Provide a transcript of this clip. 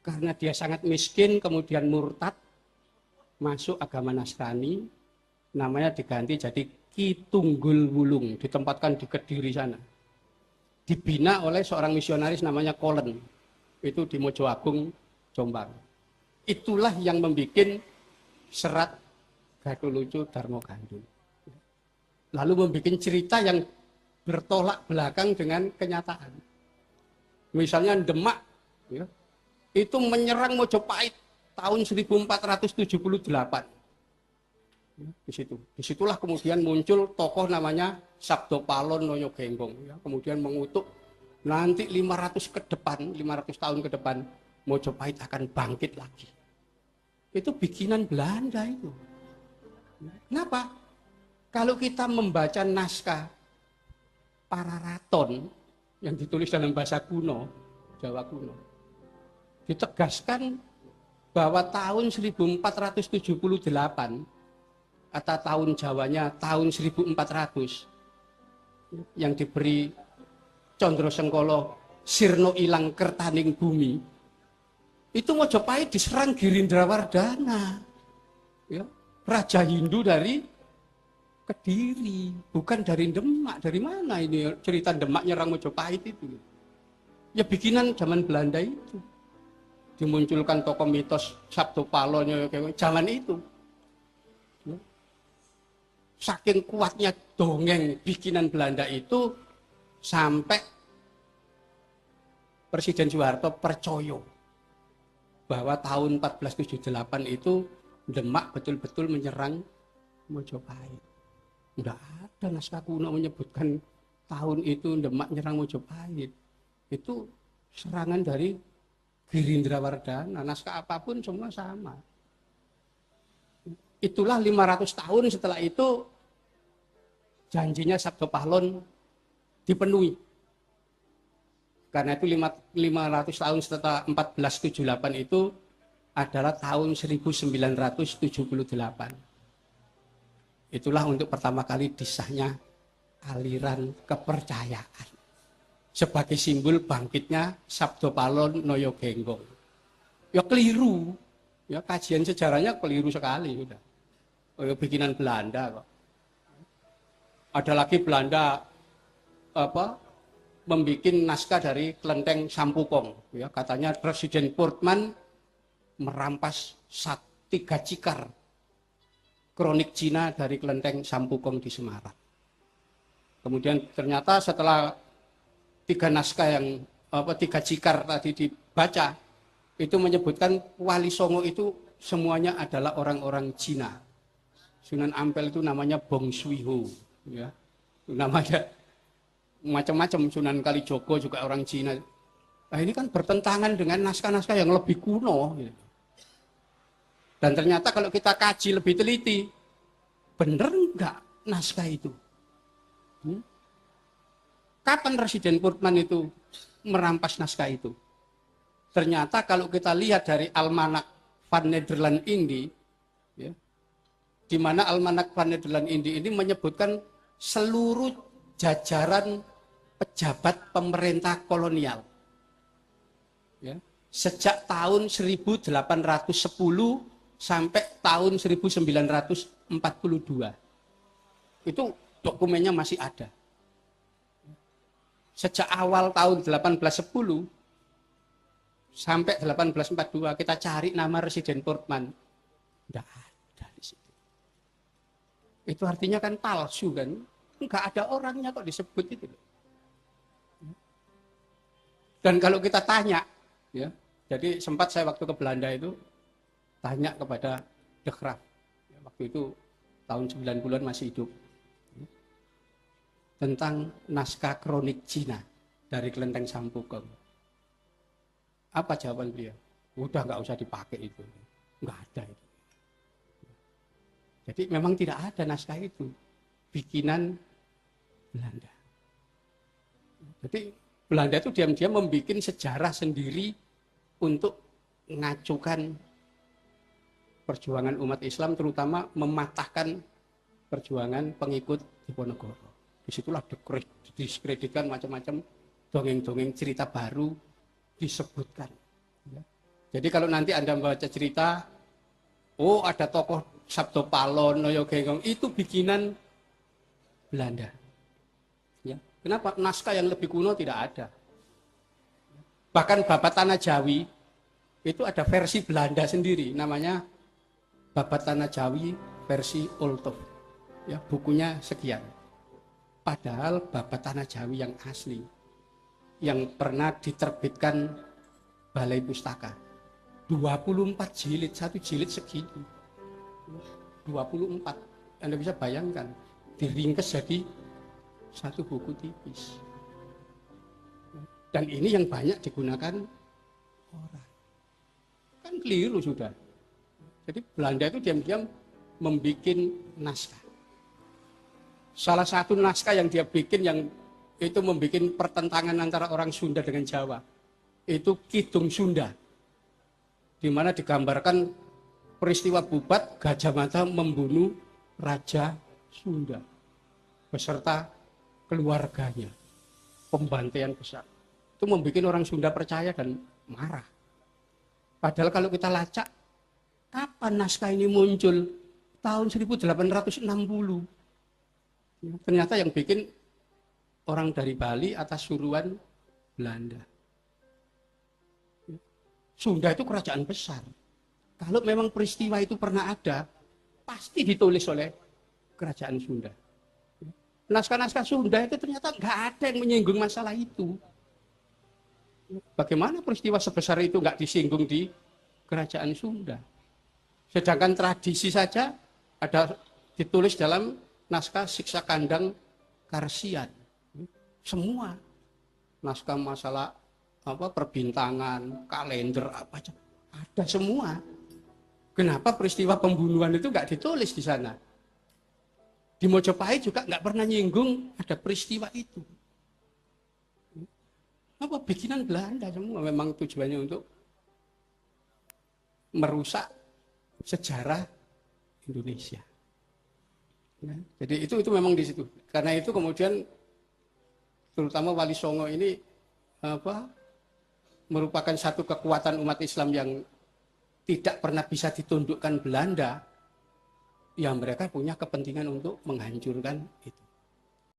karena dia sangat miskin, kemudian murtad, masuk agama Nasrani, namanya diganti jadi Ki Tunggul Wulung, ditempatkan di Kediri sana. Dibina oleh seorang misionaris namanya Kolen, itu di Mojoagung, Jombang. Itulah yang membuat serat Gatholoco Darmo Gandul. Lalu membuat cerita yang bertolak belakang dengan kenyataan. Misalnya Demak, ya, itu menyerang Mojopahit tahun 1478. Ya, disitulah kemudian muncul tokoh namanya Sabdo Palon Noyo Genggong. Ya, kemudian mengutuk nanti 500 tahun ke depan Mojopahit akan bangkit lagi. Itu bikinan Belanda itu. Kenapa? Kalau kita membaca naskah Pararaton yang ditulis dalam bahasa kuno, Jawa kuno, ditegaskan bahwa tahun 1478 atau tahun Jawanya tahun 1400 yang diberi Condro Sengkolo sirno ilang kertaning bumi, itu Mojopahit diserang Girindrawardana, ya, Raja Hindu dari Kediri, bukan dari Demak. Dari mana ini cerita Demak nyerang Mojopahit itu? Ya bikinan zaman Belanda itu. Dimunculkan tokoh mitos Sabdo Palonnya zaman itu. Ya. Saking kuatnya dongeng bikinan Belanda itu sampai Presiden Soeharto percaya bahwa tahun 1478 itu Demak betul-betul menyerang Mojopahit. Tidak ada naskah kuno menyebutkan tahun itu Demak nyerang Mojopahit. Itu serangan dari Girindrawardana. Naskah apapun semua sama. Itulah 500 tahun setelah itu janjinya Sabdo Pahlon dipenuhi. Karena itu 500 tahun setelah 1478 itu adalah tahun 1978. Itulah untuk pertama kali disahnya aliran kepercayaan sebagai simbol bangkitnya Sabdo Palon Noyo Genggong. Ya keliru, ya kajian sejarahnya keliru sekali sudah. Oh, bikinan Belanda kok. Ada lagi Belanda membuat naskah dari kelenteng Sampukong. Ya, katanya Presiden Portman merampas 3 cikar kronik Cina dari kelenteng Sampukong di Semarang. Kemudian ternyata setelah 3 naskah yang 3 cikar tadi dibaca, itu menyebutkan Wali Songo itu semuanya adalah orang-orang Cina. Sunan Ampel itu namanya Bong Swiho, ya. Namanya macam-macam. Sunan Kalijogo juga orang Cina. Nah, ini kan bertentangan dengan naskah-naskah yang lebih kuno. Gitu. Dan ternyata kalau kita kaji lebih teliti, benar enggak naskah itu? Kapan Presiden Portman itu merampas naskah itu? Ternyata kalau kita lihat dari Almanak van Nederland Indi, ya, di mana Almanak van Nederland Indi ini menyebutkan seluruh jajaran pejabat pemerintah kolonial. Ya, sejak tahun 1810 sampai tahun 1942. Itu dokumennya masih ada. Sejak awal tahun 1810 sampai 1842 kita cari nama Presiden Portman. Tidak ada di situ. Itu artinya kan palsu kan? Enggak ada orangnya kok disebut itu. Dan kalau kita tanya, ya, jadi sempat saya waktu ke Belanda itu tanya kepada De Graaf, ya, waktu itu tahun 90-an masih hidup, ya, tentang naskah kronik Cina dari kelenteng Sampukong. Apa jawaban beliau? Udah nggak usah dipakai itu, nggak ada itu. Jadi memang tidak ada naskah itu, bikinan Belanda. Jadi Belanda itu diam-diam membuat sejarah sendiri untuk mengacukan perjuangan umat Islam, terutama mematahkan perjuangan pengikut Diponegoro. Disitulah diskreditkan macam-macam dongeng-dongeng cerita baru disebutkan. Ya. Jadi kalau nanti Anda membaca cerita, oh ada tokoh Sabdo Palon, Noyo Genggong, itu bikinan Belanda. Ya. Kenapa? Naskah yang lebih kuno tidak ada. Bahkan Babat Tanah Jawi, itu ada versi Belanda sendiri, namanya Babat Tanah Jawi versi Oltov. Ya, bukunya sekian. Padahal Babat Tanah Jawi yang asli, yang pernah diterbitkan Balai Pustaka. 24 jilid, satu jilid segini. 24. Anda bisa bayangkan, diringkes jadi satu buku tipis. Dan ini yang banyak digunakan orang. Kan keliru sudah. Jadi Belanda itu diam-diam membuat naskah. Salah satu naskah yang dia bikin yang itu membuat pertentangan antara orang Sunda dengan Jawa, itu Kidung Sunda, di mana digambarkan peristiwa Bubat Gajah Mada membunuh Raja Sunda beserta keluarganya, pembantaian besar. Itu membuat orang Sunda percaya dan marah. Padahal kalau kita lacak, kapan naskah ini muncul? Tahun 1860. Ternyata yang bikin orang dari Bali atas suruhan Belanda. Sunda itu kerajaan besar. Kalau memang peristiwa itu pernah ada, pasti ditulis oleh kerajaan Sunda. Naskah-naskah Sunda itu ternyata nggak ada yang menyinggung masalah itu. Bagaimana peristiwa sebesar itu nggak disinggung di kerajaan Sunda? Sedangkan tradisi saja ada ditulis dalam naskah Siksa Kandang Karsian. Semua naskah masalah perbintangan, kalender apa aja ada semua. Kenapa peristiwa pembunuhan itu nggak ditulis di sana? Di Mojopahit juga nggak pernah nyinggung ada peristiwa itu. Apa bikinan Belanda semua, memang tujuannya untuk merusak sejarah Indonesia. Ya, jadi itu memang di situ. Karena itu kemudian terutama Wali Songo ini merupakan satu kekuatan umat Islam yang tidak pernah bisa ditundukkan Belanda. Ya mereka punya kepentingan untuk menghancurkan itu.